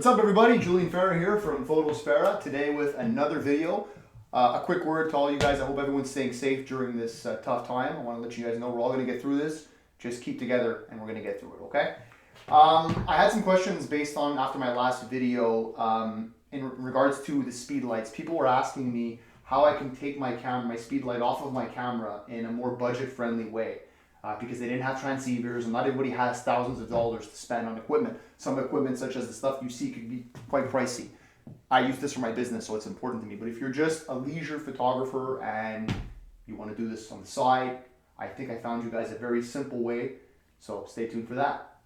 What's up everybody, Julian Farah here from Photos Farah, today with another video. A quick word to all you guys, I hope everyone's staying safe during this tough time. I want to let you guys know we're all going to get through this. Just keep together and we're going to get through it, okay? I had some questions based on after my last video in regards to the speed lights. People were asking me how I can take my speed light off of my camera in a more budget friendly way. Because they didn't have transceivers and not everybody has thousands of dollars to spend on equipment. Some equipment such as the stuff you see could be quite pricey. I use this for my business, so it's important to me. But if you're just a leisure photographer and you want to do this on the side, I think I found you guys a very simple way. So stay tuned for that.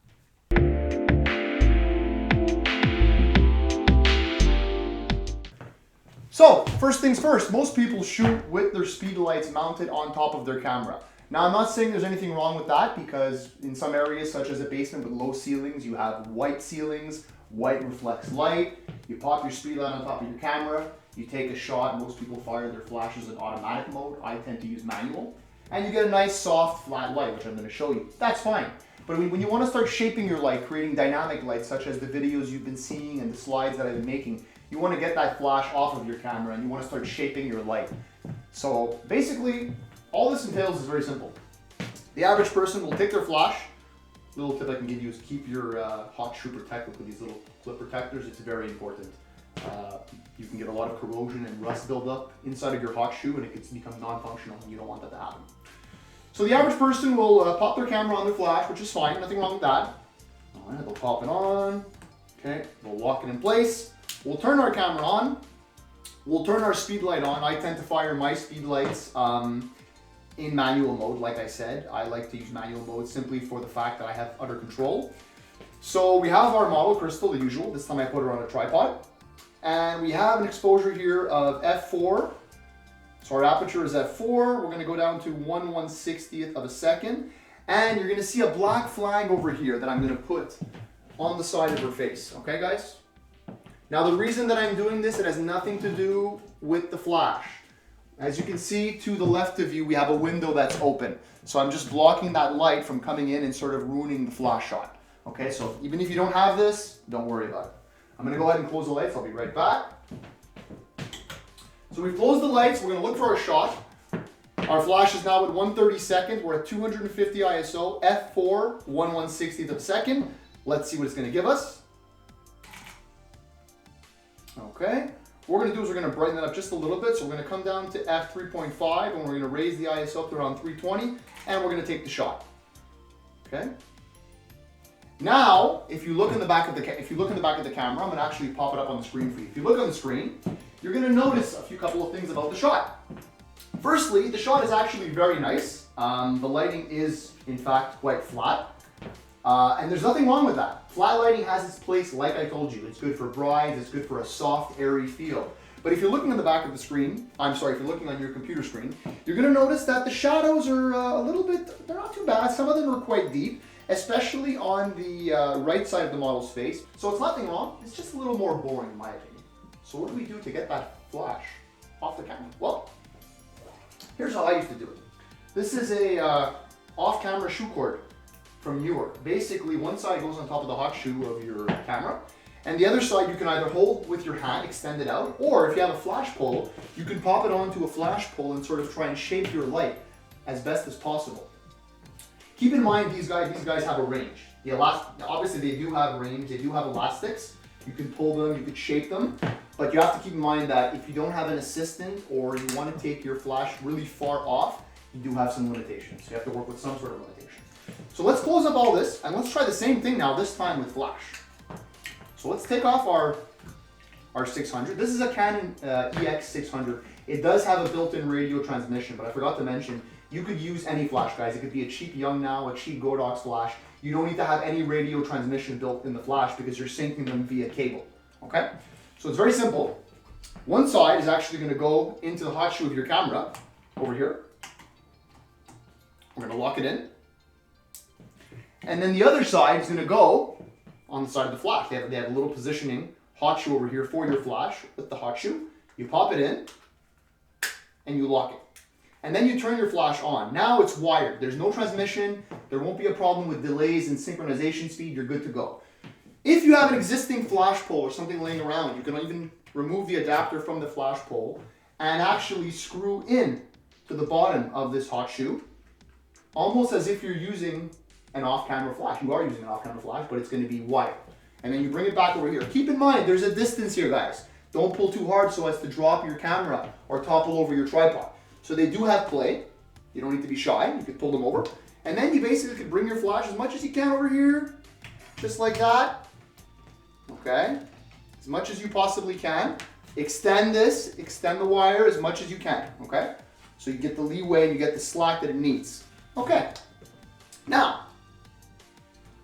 So first things first, most people shoot with their speed lights mounted on top of their camera. Now, I'm not saying there's anything wrong with that because in some areas, such as a basement with low ceilings, you have white ceilings, white reflects light. You pop your speed light on top of your camera, you take a shot. Most people fire their flashes in automatic mode. I tend to use manual. And you get a nice, soft, flat light, which I'm going to show you. That's fine. But when you want to start shaping your light, creating dynamic lights, such as the videos you've been seeing and the slides that I've been making, you want to get that flash off of your camera and you want to start shaping your light. So basically, all this entails is very simple. The average person will take their flash. Little tip I can give you is keep your hot shoe protected with these little clip protectors. It's very important. You can get a lot of corrosion and rust buildup inside of your hot shoe and it can become non-functional and you don't want that to happen. So the average person will pop their camera on their flash, which is fine, nothing wrong with that. All right, they'll pop it on. Okay, we'll lock it in place. We'll turn our camera on. We'll turn our speed light on. I tend to fire my speed lights in manual mode. Like I said, I like to use manual mode simply for the fact that I have utter control. So we have our model crystal, the usual. This time I put her on a tripod. And we have an exposure here of f4. So our aperture is f4. We're going to go down to 1/160th of a second. And you're going to see a black flag over here that I'm going to put on the side of her face. Okay, guys? Now the reason that I'm doing this, it has nothing to do with the flash. As you can see to the left of you, we have a window that's open. So I'm just blocking that light from coming in and sort of ruining the flash shot. Okay, so even if you don't have this, don't worry about it. I'm gonna go ahead and close the lights, I'll be right back. So we've closed the lights, we're gonna look for our shot. Our flash is now at 1/32, we're at 250 ISO, f4, 1/160th of a second. Let's see what it's gonna give us. Okay. What we're going to do is we're going to brighten that up just a little bit. So we're going to come down to f3.5 and we're going to raise the ISO up to around 320 and we're going to take the shot. Okay. Now, if you look in the back of the camera, I'm going to actually pop it up on the screen for you. If you look on the screen, you're going to notice a couple of things about the shot. Firstly, the shot is actually very nice. The lighting is in fact quite flat. And there's nothing wrong with that. Flat lighting has its place, like I told you. It's good for brides, it's good for a soft, airy feel. But if you're looking on the back of the screen, if you're looking on your computer screen, you're gonna notice that the shadows are a little bit, they're not too bad. Some of them are quite deep, especially on the right side of the model's face. So it's nothing wrong, it's just a little more boring in my opinion. So what do we do to get that flash off the camera? Well, here's how I used to do it. This is a off-camera shoe cord from Newer. Basically, one side goes on top of the hot shoe of your camera, and the other side you can either hold with your hand, extend it out, or if you have a flash pole, you can pop it onto a flash pole and sort of try and shape your light as best as possible. Keep in mind these guys have a range. Obviously they do have range, they do have elastics. You can pull them, you could shape them, but you have to keep in mind that if you don't have an assistant or you want to take your flash really far off, you do have some limitations. You have to work with some sort of limitation. So let's close up all this and let's try the same thing now, this time with flash. So let's take off our 600. This is a Canon EX600. It does have a built-in radio transmission, but I forgot to mention, you could use any flash, guys. It could be a cheap Yongnuo, a cheap Godox flash. You don't need to have any radio transmission built in the flash because you're syncing them via cable, okay? So it's very simple. One side is actually gonna go into the hot shoe of your camera, over here. We're gonna lock it in. And then the other side is going to go on the side of the flash. They have a little positioning hot shoe over here for your flash with the hot shoe. You pop it in and you lock it. And then you turn your flash on. Now it's wired. There's no transmission. There won't be a problem with delays and synchronization speed. You're good to go. If you have an existing flash pole or something laying around, you can even remove the adapter from the flash pole and actually screw in to the bottom of this hot shoe, almost as if you're using an off-camera flash. You are using an off-camera flash, but it's going to be wired. And then you bring it back over here. Keep in mind, there's a distance here, guys. Don't pull too hard so as to drop your camera or topple over your tripod. So they do have play. You don't need to be shy. You can pull them over. And then you basically can bring your flash as much as you can over here, just like that. Okay? As much as you possibly can. Extend the wire as much as you can, okay? So you get the leeway and you get the slack that it needs. Okay. Now,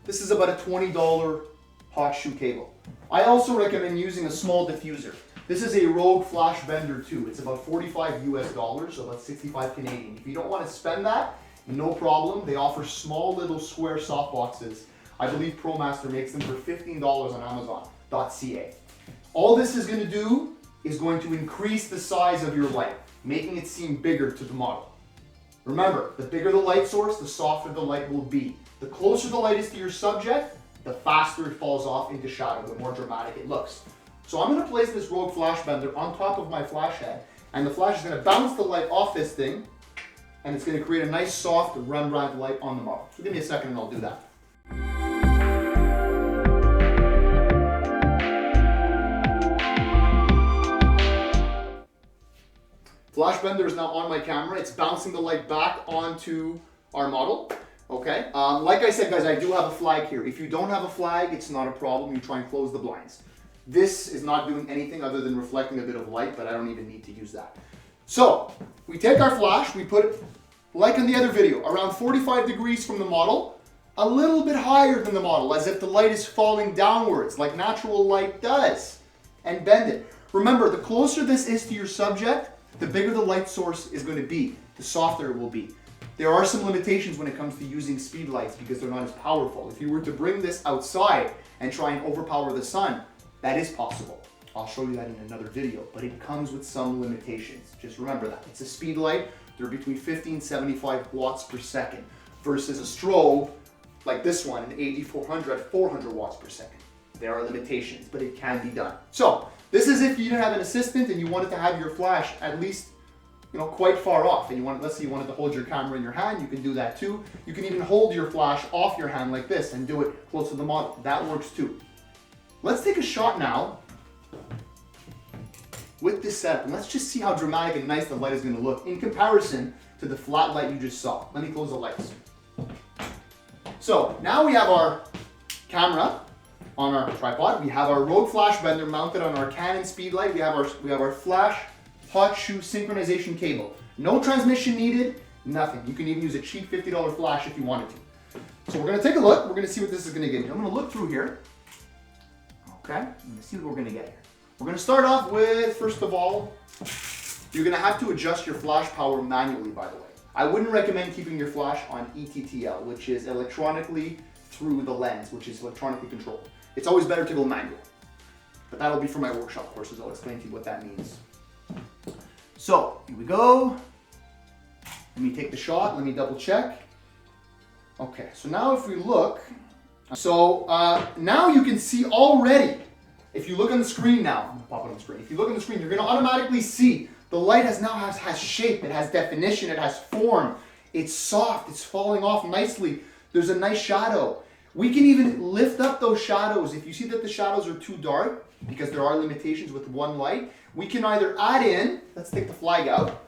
this is about a $20 hot shoe cable. I also recommend using a small diffuser. This is a Rogue Flash Bender 2. It's about 45 US dollars, so about 65 Canadian. If you don't want to spend that, no problem. They offer small little square soft boxes. I believe ProMaster makes them for $15 on Amazon.ca. All this is going to do is going to increase the size of your light, making it seem bigger to the model. Remember, the bigger the light source, the softer the light will be. The closer the light is to your subject, the faster it falls off into shadow, the more dramatic it looks. So I'm going to place this Rogue Flash Bender on top of my flash head, and the flash is going to bounce the light off this thing, and it's going to create a nice soft Rembrandt light on the model. So give me a second and I'll do that. Flash Bender is now on my camera. It's bouncing the light back onto our model. Okay. Like I said, guys, I do have a flag here. If you don't have a flag, it's not a problem. You try and close the blinds. This is not doing anything other than reflecting a bit of light, but I don't even need to use that. So we take our flash, we put it, like in the other video, around 45 degrees from the model, a little bit higher than the model, as if the light is falling downwards, like natural light does, and bend it. Remember, the closer this is to your subject, the bigger the light source is going to be, the softer it will be. There are some limitations when it comes to using speed lights because they're not as powerful. If you were to bring this outside and try and overpower the sun, that is possible. I'll show you that in another video, but it comes with some limitations. Just remember that. It's a speed light. They're between 50 and 75 watts per second versus a strobe like this one, an AD400 at 400 watts per second. There are limitations, but it can be done. So this is if you didn't have an assistant and you wanted to have your flash at least, quite far off, and you wanted, let's say you wanted to hold your camera in your hand, you can do that too. You can even hold your flash off your hand like this and do it close to the model. That works too. Let's take a shot now with this setup, and let's just see how dramatic and nice the light is going to look in comparison to the flat light you just saw. Let me close the lights. So now we have our camera on our tripod. We have our Rogue Flash Bender mounted on our Canon Speedlight. We have our flash hot shoe synchronization cable. No transmission needed, nothing. You can even use a cheap $50 flash if you wanted to. So we're going to take a look. We're going to see what this is going to get you. I'm going to look through here. Okay, I'm going to see what we're going to get here. We're going to start off with, first of all, you're going to have to adjust your flash power manually, by the way. I wouldn't recommend keeping your flash on ETTL, which is electronically through the lens, which is electronically controlled. It's always better to go manual. But that'll be for my workshop courses. I'll explain to you what that means. So, here we go. Let me take the shot. Let me double check. Okay, so now if we look, now you can see already, if you look on the screen now, I'm gonna pop it on the screen. If you look on the screen, you're gonna automatically see the light has shape, it has definition, it has form. It's soft, it's falling off nicely. There's a nice shadow. We can even lift up those shadows. If you see that the shadows are too dark, because there are limitations with one light, we can either add in, let's take the flag out,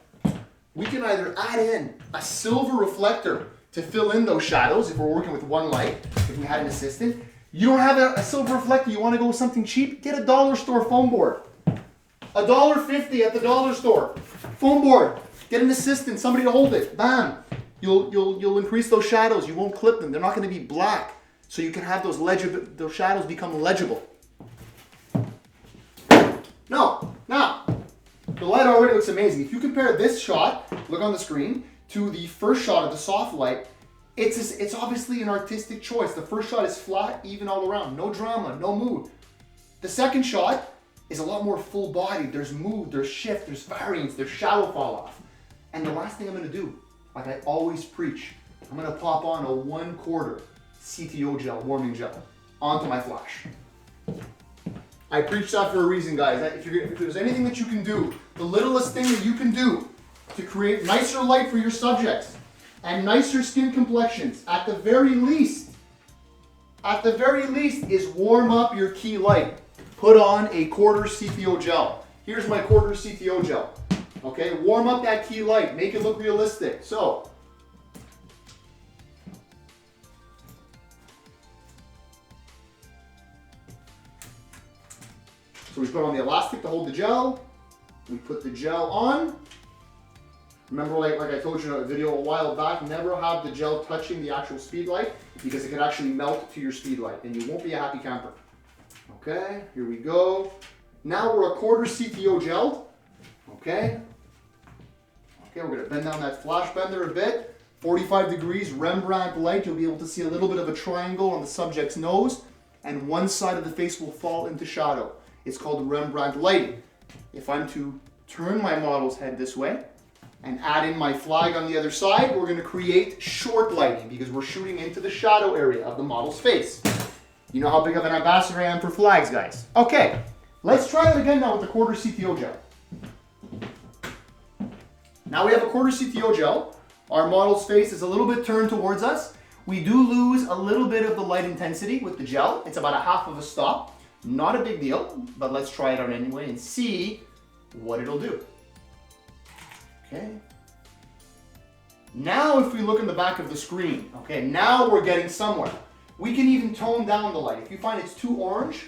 we can either add in a silver reflector to fill in those shadows if we're working with one light, if we had an assistant. You don't have a silver reflector, you want to go with something cheap? Get a dollar store foam board. $1.50 at the dollar store. Foam board. Get an assistant, somebody to hold it. Bam. You'll increase those shadows. You won't clip them. They're not going to be black. So you can have those shadows become legible. No. Now, the light already looks amazing. If you compare this shot, look on the screen, to the first shot of the soft light, it's obviously an artistic choice. The first shot is flat, even all around. No drama, no mood. The second shot is a lot more full body. There's mood, there's shift, there's variance, there's shadow fall off. And the last thing I'm going to do, like I always preach, I'm going to pop on a 1/4 CTO gel, warming gel, onto my flash. I preach that for a reason, guys. If there's anything that you can do, the littlest thing that you can do to create nicer light for your subjects and nicer skin complexions, at the very least, is warm up your key light. Put on a quarter CTO gel. Here's my quarter CTO gel. Okay, warm up that key light, make it look realistic. So we put on the elastic to hold the gel. We put the gel on. Remember, like I told you in a video a while back, never have the gel touching the actual speed light because it could actually melt to your speed light and you won't be a happy camper. Okay, here we go. Now we're a quarter CTO gel. Okay, we're gonna bend down that flash bender a bit. 45 degrees Rembrandt light. You'll be able to see a little bit of a triangle on the subject's nose and one side of the face will fall into shadow. It's called Rembrandt lighting. If I'm to turn my model's head this way and add in my flag on the other side, we're going to create short lighting because we're shooting into the shadow area of the model's face. You know how big of an ambassador I am for flags, guys. Okay, let's try that again now with the quarter CTO gel. Now we have a quarter CTO gel. Our model's face is a little bit turned towards us. We do lose a little bit of the light intensity with the gel. It's about a half of a stop. Not a big deal, but let's try it out anyway and see what it'll do. Okay. Now if we look in the back of the screen, okay, now we're getting somewhere. We can even tone down the light. If you find it's too orange,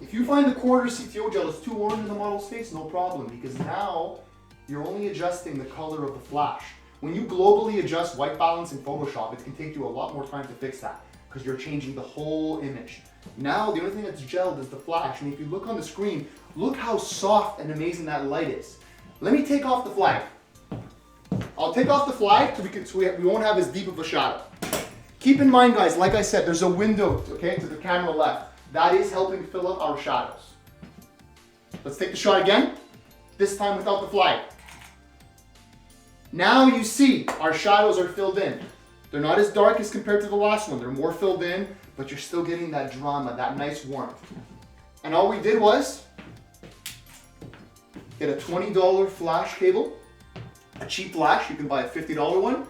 if you find the quarter CTO gel is too orange in the model's face, no problem, because now you're only adjusting the color of the flash. When you globally adjust white balance in Photoshop, it can take you a lot more time to fix that because you're changing the whole image. Now, the only thing that's gelled is the flash, and if you look on the screen, look how soft and amazing that light is. Let me take off the flag. I'll take off the flag so we won't have as deep of a shadow. Keep in mind, guys, like I said, there's a window, okay, to the camera left. That is helping fill up our shadows. Let's take the shot again, this time without the flag. Now you see our shadows are filled in. They're not as dark as compared to the last one. They're more filled in, but you're still getting that drama, that nice warmth. And all we did was get a $20 flash cable, a cheap flash, you can buy a $50 one,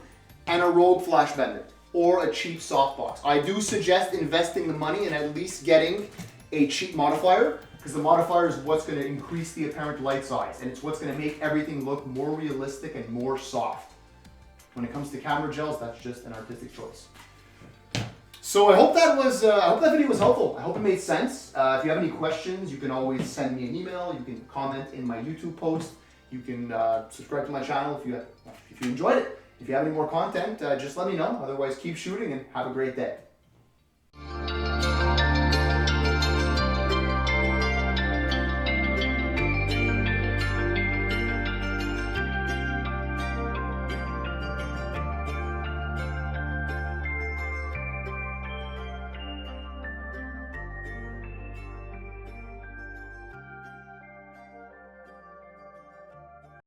and a Rogue flash bender, or a cheap softbox. I do suggest investing the money and at least getting a cheap modifier, because the modifier is what's going to increase the apparent light size, and it's what's going to make everything look more realistic and more soft. When it comes to camera gels, that's just an artistic choice. So I hope that video was helpful. I hope it made sense. If you have any questions, you can always send me an email. You can comment in my YouTube post. You can subscribe to my channel if you enjoyed it. If you have any more content, just let me know. Otherwise, keep shooting and have a great day.